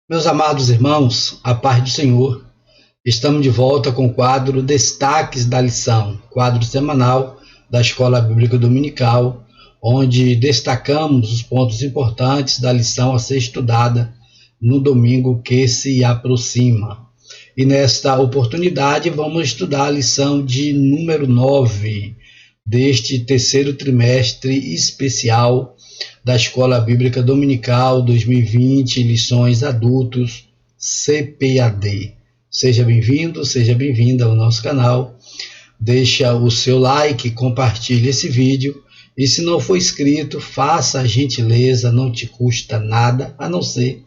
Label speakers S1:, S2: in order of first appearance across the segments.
S1: Meus amados irmãos, a paz do Senhor, estamos de volta com o quadro Destaques da Lição, quadro semanal da Escola Bíblica Dominical, onde destacamos os pontos importantes da lição a ser estudada no domingo que se aproxima. E nesta oportunidade vamos estudar a lição de número 9 deste terceiro trimestre especial da Escola Bíblica Dominical 2020, lições adultos, CPAD. Seja bem-vindo, seja bem-vinda ao nosso canal. Deixa o seu like, compartilhe esse vídeo e se não for inscrito, faça a gentileza, não te custa nada, a não ser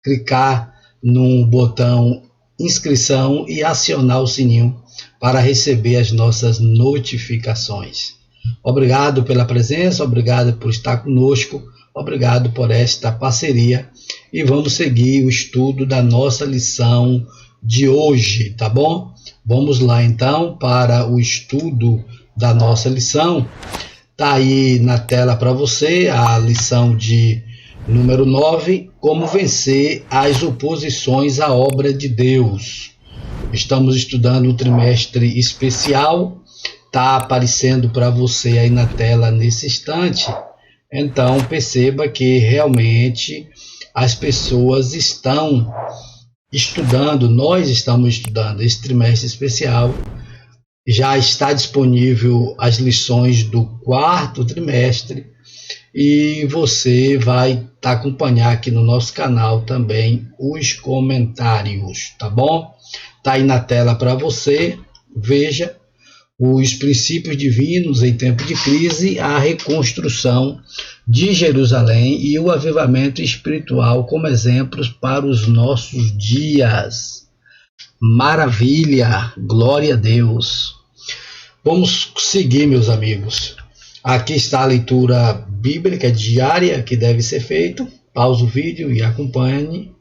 S1: clicar no botão inscrição e acionar o sininho para receber as nossas notificações. Obrigado pela presença, obrigado por estar conosco, obrigado por esta parceria e vamos seguir o estudo da nossa lição de hoje, tá bom? Vamos lá então para o estudo da nossa lição. Tá aí na tela para você a lição de número 9, como vencer as oposições à obra de Deus. Estamos estudando um trimestre especial. Está aparecendo para você aí na tela nesse instante. Então perceba que realmente as pessoas estão estudando, nós estamos estudando esse trimestre especial. Já está disponível as lições do quarto trimestre e você vai acompanhar aqui no nosso canal também os comentários, tá bom? Está aí na tela para você, veja. Os princípios divinos em tempo de crise, a reconstrução de Jerusalém e o avivamento espiritual como exemplos para os nossos dias. Maravilha! Glória a Deus! Vamos seguir, meus amigos. Aqui está a leitura bíblica diária que deve ser feita. Pause o vídeo e acompanhe.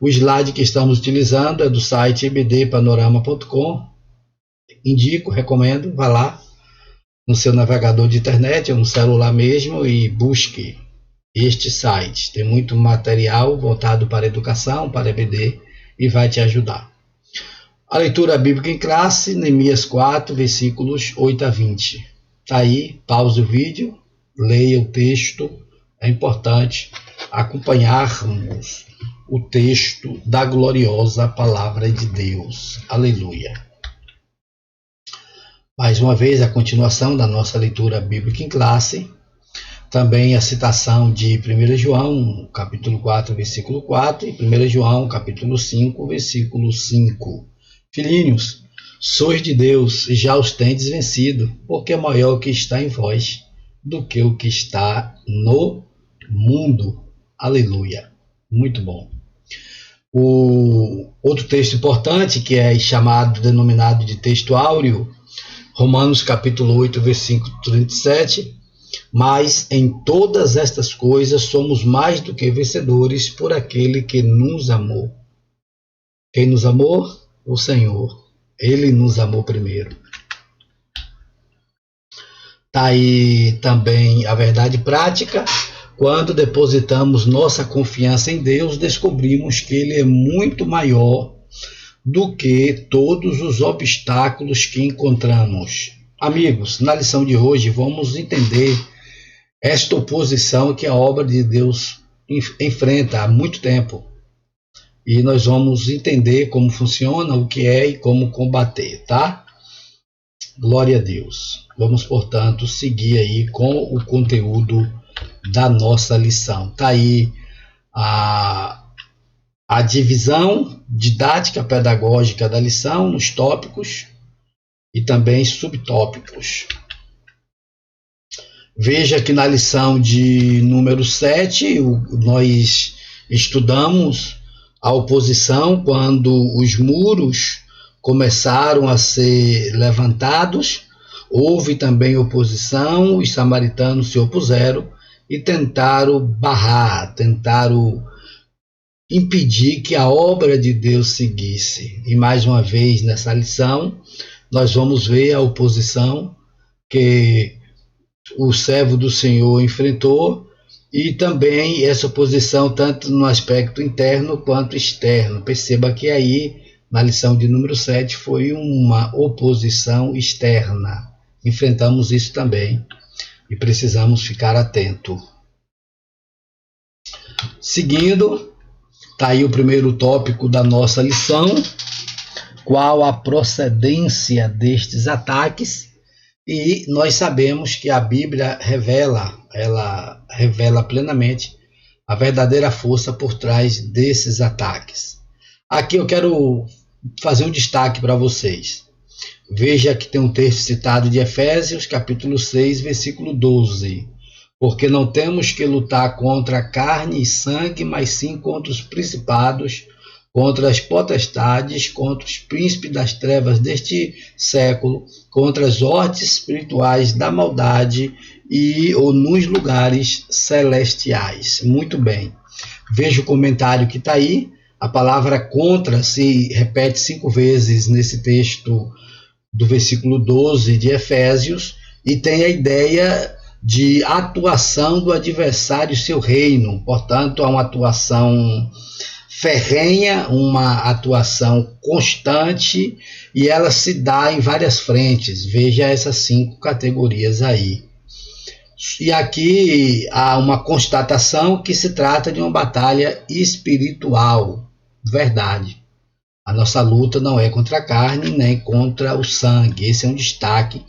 S1: O slide que estamos utilizando é do site ebdpanorama.com. Indico, recomendo, vá lá no seu navegador de internet ou no celular mesmo e busque este site. Tem muito material voltado para a educação, para EBD e vai te ajudar. A leitura bíblica em classe, Neemias 4, versículos 8 a 20. Está aí, pause o vídeo, leia o texto. É importante acompanharmos o texto da gloriosa palavra de Deus. Aleluia. Mais uma vez, a continuação da nossa leitura bíblica em classe, também a citação de 1 João, capítulo 4, versículo 4, e 1 João, capítulo 5, versículo 5. Filhinhos, sois de Deus e já os tendes vencido, porque é maior o que está em vós do que o que está no mundo. Aleluia. Muito bom. O outro texto importante, que é denominado de texto áureo, Romanos capítulo 8, versículo 37, mas em todas estas coisas somos mais do que vencedores por aquele que nos amou. Quem nos amou? O Senhor. Ele nos amou primeiro. Está aí também a verdade prática. Quando depositamos nossa confiança em Deus, descobrimos que Ele é muito maior do que todos os obstáculos que encontramos. Amigos, na lição de hoje vamos entender esta oposição que a obra de Deus enfrenta há muito tempo. E nós vamos entender como funciona, o que é e como combater, tá? Glória a Deus. Vamos, portanto, seguir aí com o conteúdo da nossa lição. Tá aí a divisão didática pedagógica da lição nos tópicos e também subtópicos. Veja que na lição de número 7, nós estudamos a oposição quando os muros começaram a ser levantados. Houve também oposição, os samaritanos se opuseram e tentaram barrar, tentaram impedir que a obra de Deus seguisse. E mais uma vez nessa lição nós vamos ver a oposição que o servo do Senhor enfrentou e também essa oposição tanto no aspecto interno quanto externo. Perceba que aí, na lição de número 7, foi uma oposição externa. Enfrentamos isso também e precisamos ficar atento. Seguindo, está aí o primeiro tópico da nossa lição. Qual a procedência destes ataques? E nós sabemos que a Bíblia ela revela plenamente a verdadeira força por trás desses ataques. Aqui eu quero fazer um destaque para vocês. Veja que tem um texto citado de Efésios, capítulo 6, versículo 12. Porque não temos que lutar contra carne e sangue, mas sim contra os principados, contra as potestades, contra os príncipes das trevas deste século, contra as hortes espirituais da maldade ou nos lugares celestiais. Muito bem. Veja o comentário que está aí. A palavra contra se repete 5 vezes nesse texto do versículo 12 de Efésios e tem a ideia de atuação do adversário e seu reino. Portanto, há uma atuação ferrenha, uma atuação constante, e ela se dá em várias frentes. Veja essas 5 categorias aí. E aqui há uma constatação que se trata de uma batalha espiritual. Verdade. A nossa luta não é contra a carne nem contra o sangue. Esse é um destaque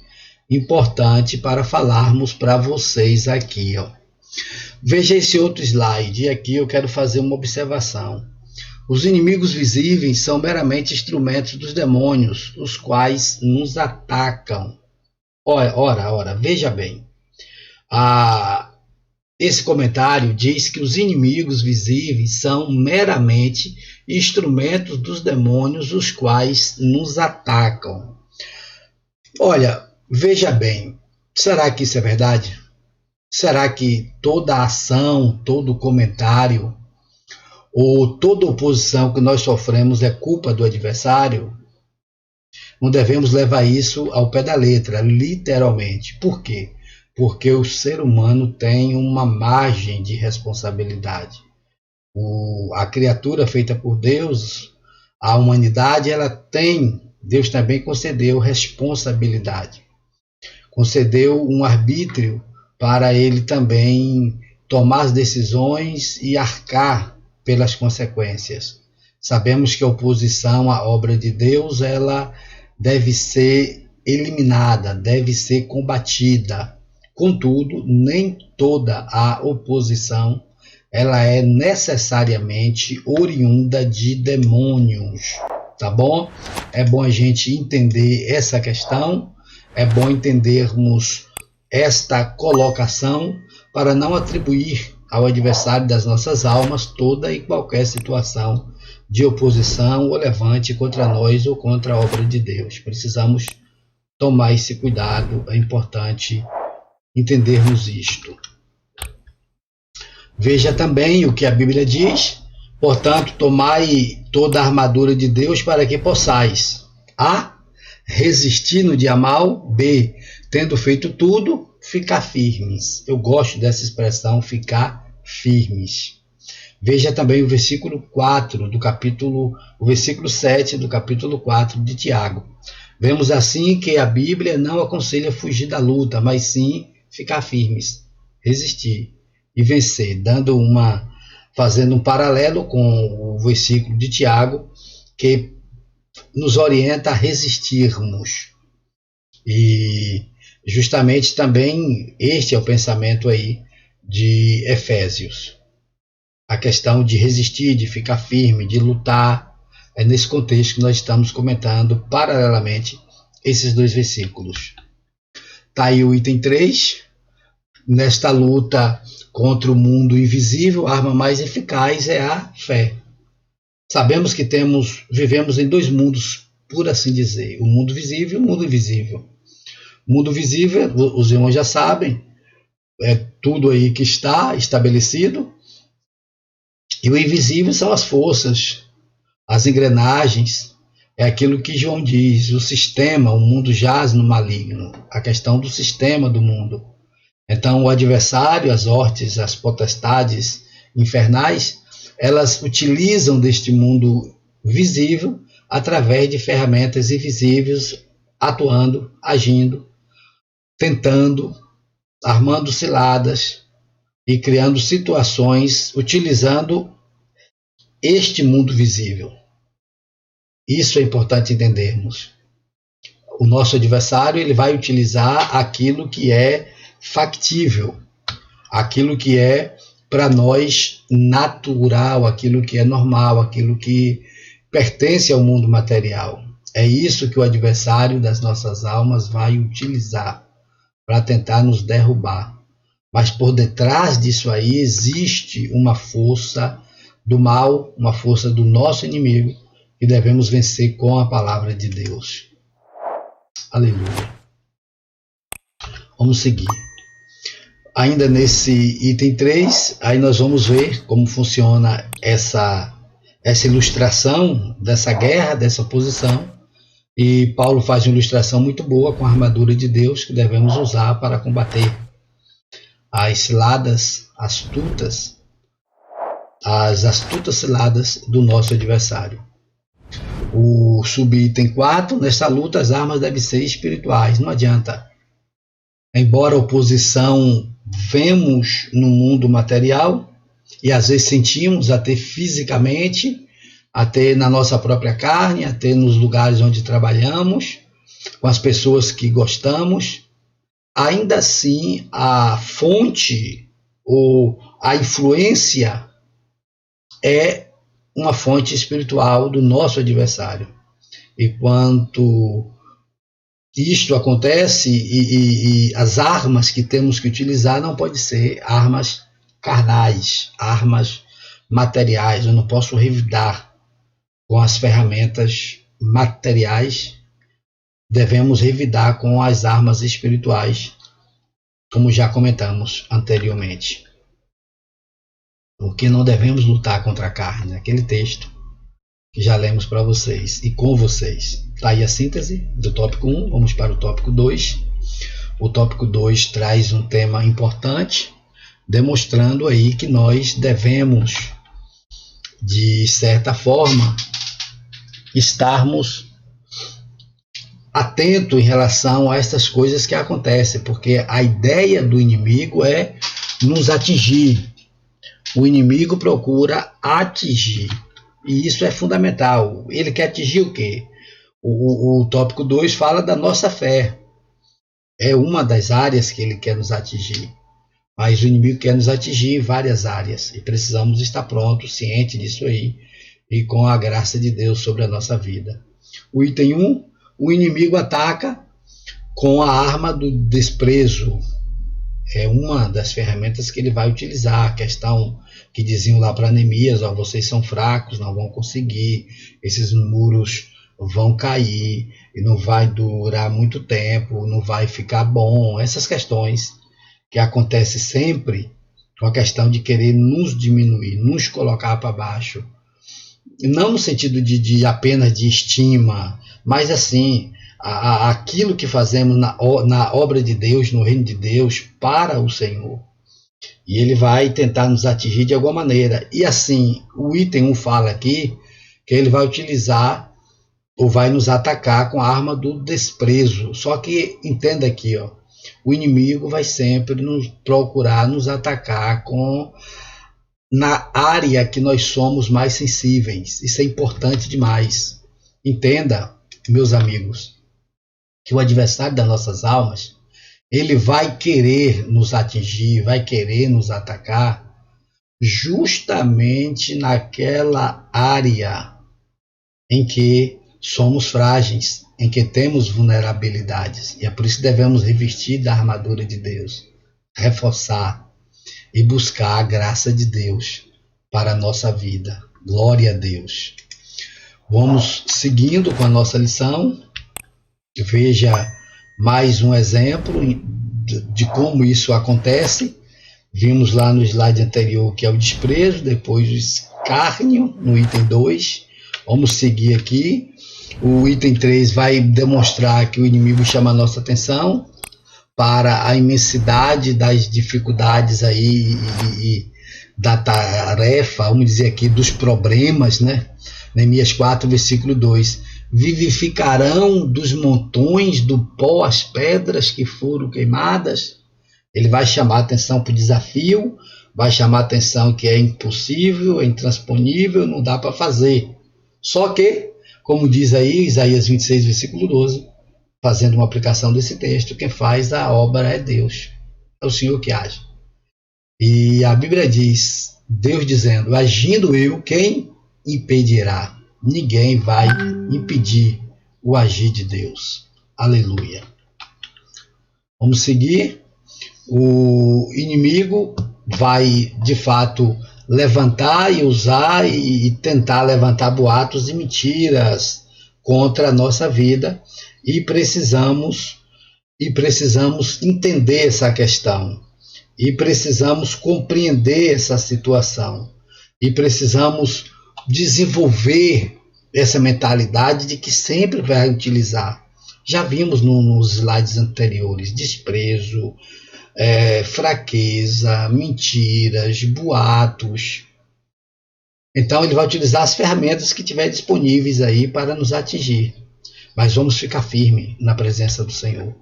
S1: importante para falarmos para vocês aqui. Veja esse outro slide. E aqui eu quero fazer uma observação. Os inimigos visíveis são meramente instrumentos dos demônios, os quais nos atacam. Ora, veja bem. Esse comentário diz que os inimigos visíveis são meramente instrumentos dos demônios, os quais nos atacam. Olha, veja bem, será que isso é verdade? Será que toda ação, todo comentário ou toda oposição que nós sofremos é culpa do adversário? Não devemos levar isso ao pé da letra, literalmente. Por quê? Porque o ser humano tem uma margem de responsabilidade. A criatura feita por Deus, a humanidade, Deus também concedeu responsabilidade. Concedeu um arbítrio para ele também tomar as decisões e arcar pelas consequências. Sabemos que a oposição à obra de Deus, ela deve ser eliminada, deve ser combatida. Contudo, nem toda a oposição ela é necessariamente oriunda de demônios, tá bom? É bom a gente entender essa questão, é bom entendermos esta colocação para não atribuir ao adversário das nossas almas toda e qualquer situação de oposição ou levante contra nós ou contra a obra de Deus. Precisamos tomar esse cuidado, é importante entendermos isto. Veja também o que a Bíblia diz: portanto, tomai toda a armadura de Deus para que possais: A. Resistir no dia mal. B. Tendo feito tudo, ficar firmes. Eu gosto dessa expressão, ficar firmes. Veja também o versículo 4 do capítulo, o versículo 7 do capítulo 4 de Tiago. Vemos assim que a Bíblia não aconselha fugir da luta, mas sim ficar firmes, resistir e vencer, fazendo um paralelo com o versículo de Tiago, que nos orienta a resistirmos. E justamente também este é o pensamento aí de Efésios. A questão de resistir, de ficar firme, de lutar, é nesse contexto que nós estamos comentando paralelamente esses 2 versículos. Está aí o item 3. Nesta luta contra o mundo invisível, a arma mais eficaz é a fé. Sabemos que vivemos em 2 mundos, por assim dizer, o mundo visível e o mundo invisível. O mundo visível, os irmãos já sabem, é tudo aí que está estabelecido, e o invisível são as forças, as engrenagens, é aquilo que João diz, o sistema, o mundo jaz no maligno, a questão do sistema do mundo. Então, o adversário, as hortes, as potestades infernais, elas utilizam deste mundo visível através de ferramentas invisíveis, atuando, agindo, tentando, armando ciladas e criando situações utilizando este mundo visível. Isso é importante entendermos. O nosso adversário, ele vai utilizar aquilo que é factível, aquilo que é para nós natural, aquilo que é normal, aquilo que pertence ao mundo material. É isso que o adversário das nossas almas vai utilizar para tentar nos derrubar. Mas por detrás disso aí existe uma força do mal, uma força do nosso inimigo, que devemos vencer com a palavra de Deus. Aleluia. Vamos seguir. Ainda nesse item 3, aí nós vamos ver como funciona essa ilustração dessa guerra, dessa oposição. E Paulo faz uma ilustração muito boa com a armadura de Deus que devemos usar para combater as ciladas astutas, as astutas ciladas do nosso adversário. O subitem 4, nessa luta as armas devem ser espirituais, não adianta. Embora a oposição vemos no mundo material, e às vezes sentimos até fisicamente, até na nossa própria carne, até nos lugares onde trabalhamos, com as pessoas que gostamos, ainda assim a fonte ou a influência é uma fonte espiritual do nosso adversário. E quanto isto acontece e as armas que temos que utilizar não podem ser armas carnais, armas materiais. Eu não posso revidar com as ferramentas materiais, devemos revidar com as armas espirituais, como já comentamos anteriormente. Porque não devemos lutar contra a carne, aquele texto que já lemos para vocês e com vocês. Está aí a síntese do tópico 1, vamos para o tópico 2. O tópico 2 traz um tema importante, demonstrando aí que nós devemos, de certa forma, estarmos atentos em relação a essas coisas que acontecem, porque a ideia do inimigo é nos atingir. O inimigo procura atingir, e isso é fundamental. Ele quer atingir o quê? O tópico 2 fala da nossa fé. É uma das áreas que ele quer nos atingir. Mas o inimigo quer nos atingir em várias áreas, e precisamos estar prontos, cientes disso aí, e com a graça de Deus sobre a nossa vida. O item 1, o inimigo ataca com a arma do desprezo. É uma das ferramentas que ele vai utilizar. A questão que diziam lá para Neemias, ó, vocês são fracos, não vão conseguir, esses muros vão cair, e não vai durar muito tempo, não vai ficar bom. Essas questões que acontecem sempre com a questão de querer nos diminuir, nos colocar para baixo. Não no sentido de apenas de estima, mas assim, aquilo que fazemos na obra de Deus, no reino de Deus, para o Senhor. E ele vai tentar nos atingir de alguma maneira. E assim, o item 1 fala aqui que ele vai utilizar ou vai nos atacar com a arma do desprezo. Só que entenda aqui, ó, o inimigo vai sempre nos procurar nos atacar na área que nós somos mais sensíveis. Isso é importante demais. Entenda, meus amigos, que o adversário das nossas almas, ele vai querer nos atingir, vai querer nos atacar justamente naquela área em que somos frágeis, em que temos vulnerabilidades. E é por isso que devemos revestir da armadura de Deus, reforçar e buscar a graça de Deus para a nossa vida. Glória a Deus. Vamos seguindo com a nossa lição. Veja mais um exemplo de como isso acontece. Vimos lá no slide anterior que é o desprezo, depois o escárnio no item 2. Vamos seguir aqui. O item 3 vai demonstrar que o inimigo chama a nossa atenção para a imensidade das dificuldades aí e da tarefa, vamos dizer aqui, dos problemas, né? Neemias 4, versículo 2. Vivificarão dos montões do pó as pedras que foram queimadas. Ele vai chamar atenção para o desafio, vai chamar atenção que é impossível, é intransponível, não dá para fazer. Só que, como diz aí Isaías 26, versículo 12, fazendo uma aplicação desse texto, quem faz a obra é Deus. É o Senhor que age. E a Bíblia diz, Deus dizendo, agindo eu, quem impedirá? Ninguém vai impedir o agir de Deus. Aleluia. Vamos seguir. O inimigo vai, de fato, levantar e usar e tentar levantar boatos e mentiras contra a nossa vida e precisamos entender essa questão e precisamos compreender essa situação e precisamos desenvolver essa mentalidade de que sempre vai utilizar. Já vimos nos slides anteriores, desprezo, fraqueza, mentiras, boatos. Então ele vai utilizar as ferramentas que tiver disponíveis aí para nos atingir. Mas vamos ficar firme na presença do Senhor.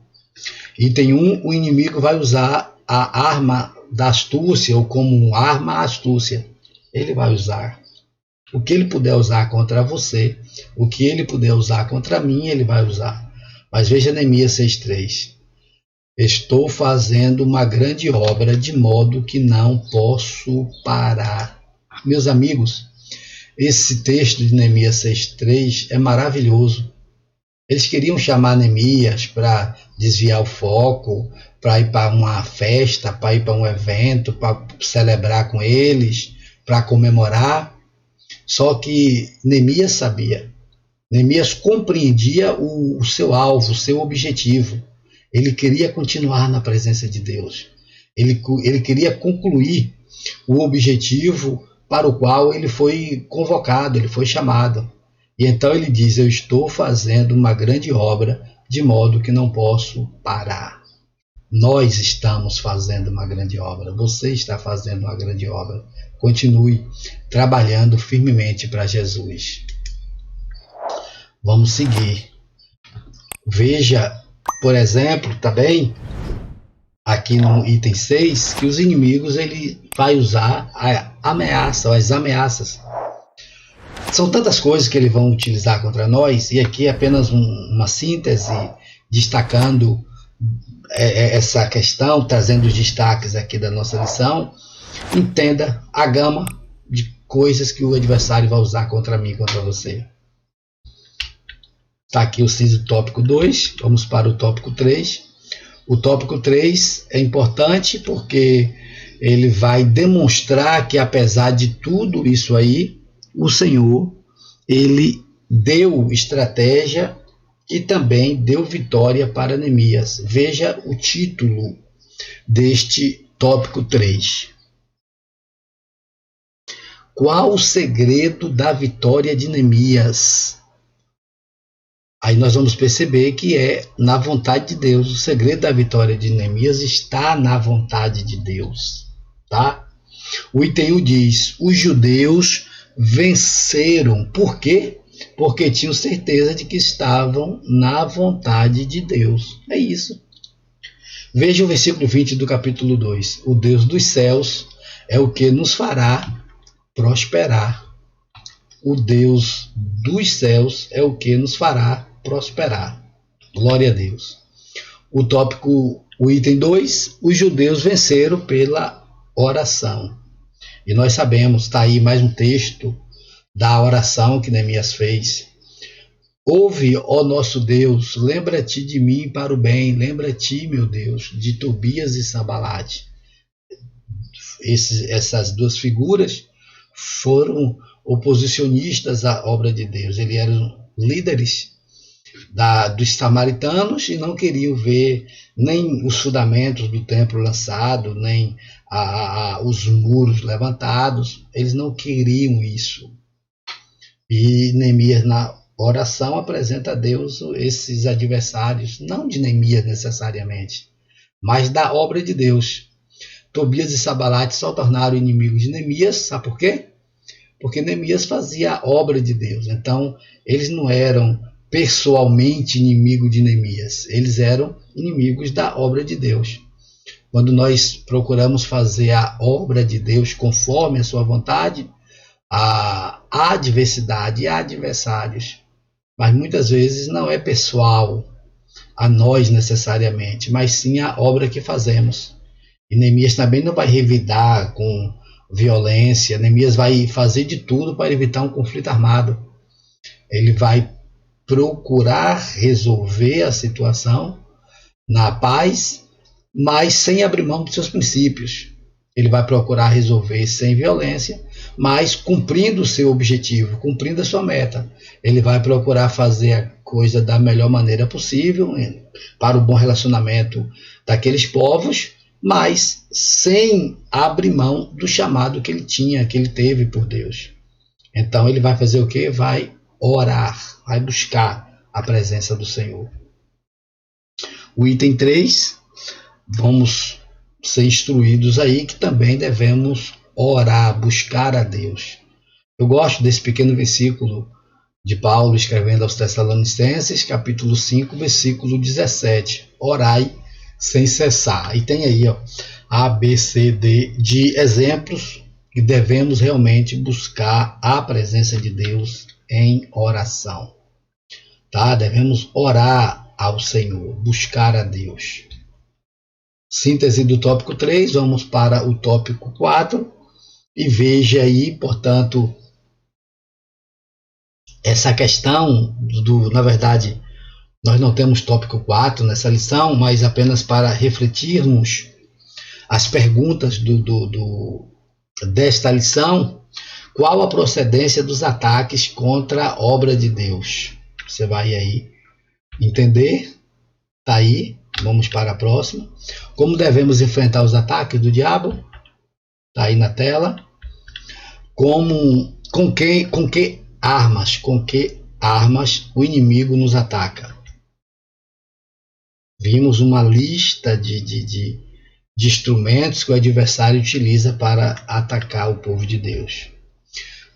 S1: Item 1, o inimigo vai usar a arma da astúcia, ou como arma a astúcia. Ele vai usar. O que ele puder usar contra você, o que ele puder usar contra mim, ele vai usar. Mas veja Neemias 6,3. Estou fazendo uma grande obra de modo que não posso parar. Meus amigos, esse texto de Neemias 6,3 é maravilhoso. Eles queriam chamar Neemias para desviar o foco, para ir para uma festa, para ir para um evento, para celebrar com eles, para comemorar. Só que Neemias sabia. Neemias compreendia o seu alvo, o seu objetivo. Ele queria continuar na presença de Deus. Ele queria concluir o objetivo para o qual ele foi convocado, ele foi chamado. E então ele diz, eu estou fazendo uma grande obra de modo que não posso parar. Nós estamos fazendo uma grande obra. Você está fazendo uma grande obra. Continue trabalhando firmemente para Jesus. Vamos seguir. Veja, por exemplo, também, aqui no item 6, que os inimigos ele vai usar a ameaça, as ameaças. São tantas coisas que eles vão utilizar contra nós, e aqui é apenas uma síntese, destacando essa questão, trazendo os destaques aqui da nossa lição. Entenda a gama de coisas que o adversário vai usar contra mim e contra você. Está aqui o cinza tópico 2, vamos para o tópico 3. O tópico 3 é importante porque ele vai demonstrar que apesar de tudo isso aí, o Senhor, ele deu estratégia e também deu vitória para Neemias. Veja o título deste tópico 3. Qual o segredo da vitória de Neemias? Aí nós vamos perceber que é na vontade de Deus. O segredo da vitória de Neemias está na vontade de Deus. Tá? O item 1 diz, os judeus venceram. Por quê? Porque tinham certeza de que estavam na vontade de Deus. É isso. Veja o versículo 20 do capítulo 2. O Deus dos céus é o que nos fará prosperar. O Deus dos céus é o que nos fará prosperar. Glória a Deus. O item 2, os judeus venceram pela oração. E nós sabemos, está aí mais um texto da oração que Neemias fez. Ouve, ó nosso Deus, lembra-te de mim para o bem, lembra-te, meu Deus, de Tobias e Sambalate. Essas duas figuras foram oposicionistas à obra de Deus. Eles eram líderes dos samaritanos e não queriam ver nem os fundamentos do templo lançados, nem os muros levantados. Eles não queriam isso. E Neemias, na oração, apresenta a Deus esses adversários, não de Neemias necessariamente, mas da obra de Deus. Tobias e Sanbalate só tornaram inimigos de Neemias, sabe por quê? Porque Neemias fazia a obra de Deus. Então, eles não eram pessoalmente inimigos de Neemias, eles eram inimigos da obra de Deus. Quando nós procuramos fazer a obra de Deus conforme a sua vontade, há adversidade e há adversários, mas muitas vezes não é pessoal a nós necessariamente, mas sim a obra que fazemos. E Neemias também não vai revidar com violência, Neemias vai fazer de tudo para evitar um conflito armado. Ele vai procurar resolver a situação na paz, mas sem abrir mão dos seus princípios. Ele vai procurar resolver sem violência, mas cumprindo o seu objetivo, cumprindo a sua meta. Ele vai procurar fazer a coisa da melhor maneira possível, para o bom relacionamento daqueles povos, mas sem abrir mão do chamado que ele tinha, que ele teve por Deus. Então ele vai fazer o quê? Vai orar, vai buscar a presença do Senhor. O item 3, vamos ser instruídos aí que também devemos orar, buscar a Deus. Eu gosto desse pequeno versículo de Paulo escrevendo aos Tessalonicenses, capítulo 5, versículo 17. Orai sem cessar. E tem aí, ó, A, B, C, D de exemplos que devemos realmente buscar a presença de Deus em oração. Tá? Devemos orar ao Senhor, buscar a Deus. Síntese do tópico 3, vamos para o tópico 4 e veja aí, portanto, essa questão na verdade, nós não temos tópico 4 nessa lição, mas apenas para refletirmos as perguntas desta lição. Qual a procedência dos ataques contra a obra de Deus? Você vai aí entender. Está aí. Vamos para a próxima. Como devemos enfrentar os ataques do diabo? Está aí na tela. Com que armas o inimigo nos ataca? Vimos uma lista de instrumentos que o adversário utiliza para atacar o povo de Deus.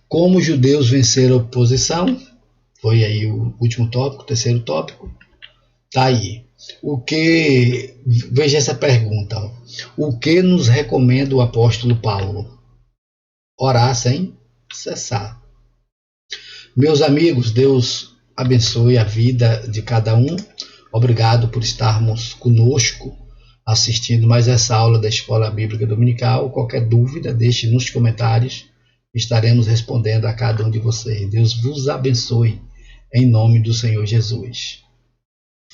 S1: Como os judeus venceram a oposição? Foi aí o último tópico, o terceiro tópico. Está aí. Veja essa pergunta. O que nos recomenda o apóstolo Paulo? Orar sem cessar. Meus amigos, Deus abençoe a vida de cada um. Obrigado por estarmos conosco assistindo mais essa aula da Escola Bíblica Dominical. Qualquer dúvida, deixe nos comentários. Estaremos respondendo a cada um de vocês. Deus vos abençoe em nome do Senhor Jesus.